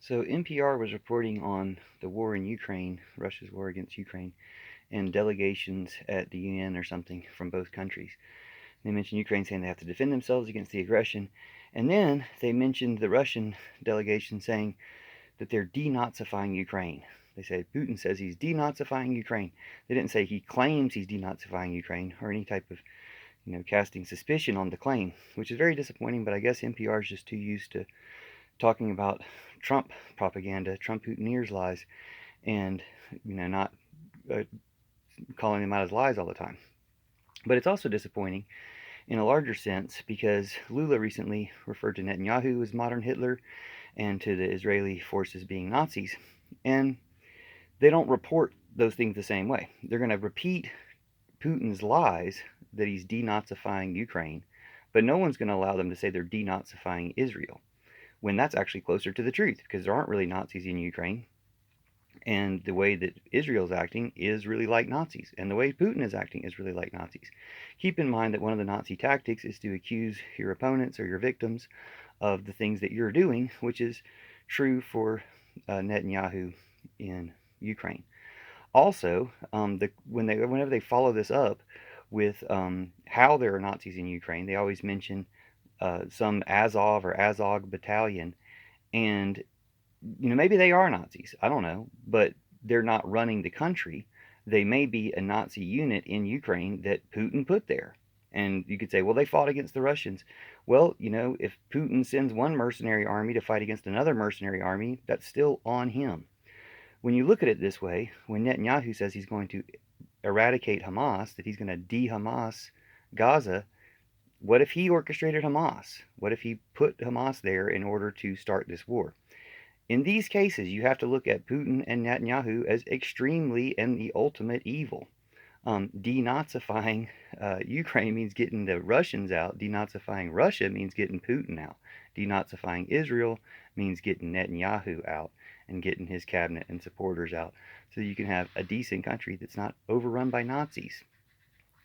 So NPR was reporting on the war in Ukraine, Russia's war against Ukraine, and delegations at the UN or something from both countries. They mentioned Ukraine saying they have to defend themselves against the aggression, and then they mentioned the Russian delegation saying that they're denazifying Ukraine. They said Putin says he's denazifying Ukraine. They didn't say he claims he's denazifying Ukraine or any type of casting suspicion on the claim, which is very disappointing. But I guess NPR is just too used to talking about Trump propaganda, Trump Putinese lies, and not uh, calling them out as lies all the time. But it's also disappointing in a larger sense because Lula recently referred to Netanyahu as modern Hitler and to the Israeli forces being Nazis, and they don't report those things the same way. They're going to repeat Putin's lies that he's denazifying Ukraine, but no one's going to allow them to say they're denazifying Israel, when that's actually closer to the truth because there aren't really Nazis in Ukraine. And the way that Israel's acting is really like Nazis, and the way Putin is acting is really like Nazis. Keep in mind that one of the Nazi tactics is to accuse your opponents or your victims of the things that you're doing, which is true for Netanyahu in Ukraine. Also, whenever they follow this up with how there are Nazis in Ukraine, they always mention some Azov or Azog battalion, and maybe they are Nazis. I don't know, but they're not running the country. They may be a Nazi unit in Ukraine that Putin put there. And you could say, well, they fought against the Russians. Well, if Putin sends one mercenary army to fight against another mercenary army, that's still on him. When you look at it this way, when Netanyahu says he's going to eradicate Hamas, that he's going to de-Hamas Gaza, what if he orchestrated Hamas? What if he put Hamas there in order to start this war? In these cases, you have to look at Putin and Netanyahu as extremely and the ultimate evil. Denazifying Ukraine means getting the Russians out. Denazifying Russia means getting Putin out. Denazifying Israel means getting Netanyahu out and getting his cabinet and supporters out so you can have a decent country that's not overrun by Nazis.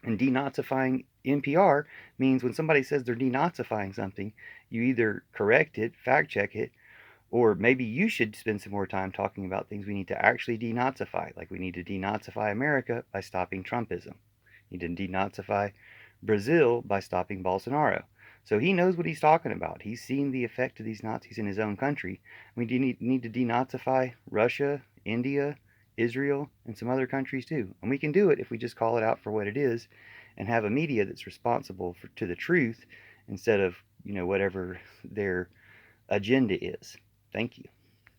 And denazifying NPR means when somebody says they're denazifying something, you either correct it, fact check it, or maybe you should spend some more time talking about things we need to actually denazify. Like we need to denazify America by stopping Trumpism. We need to denazify Brazil by stopping Bolsonaro. So he knows what he's talking about. He's seen the effect of these Nazis in his own country. We need to denazify Russia, India, Israel, and some other countries too. And we can do it if we just call it out for what it is and have a media that's responsible to the truth instead of, whatever their agenda is. Thank you.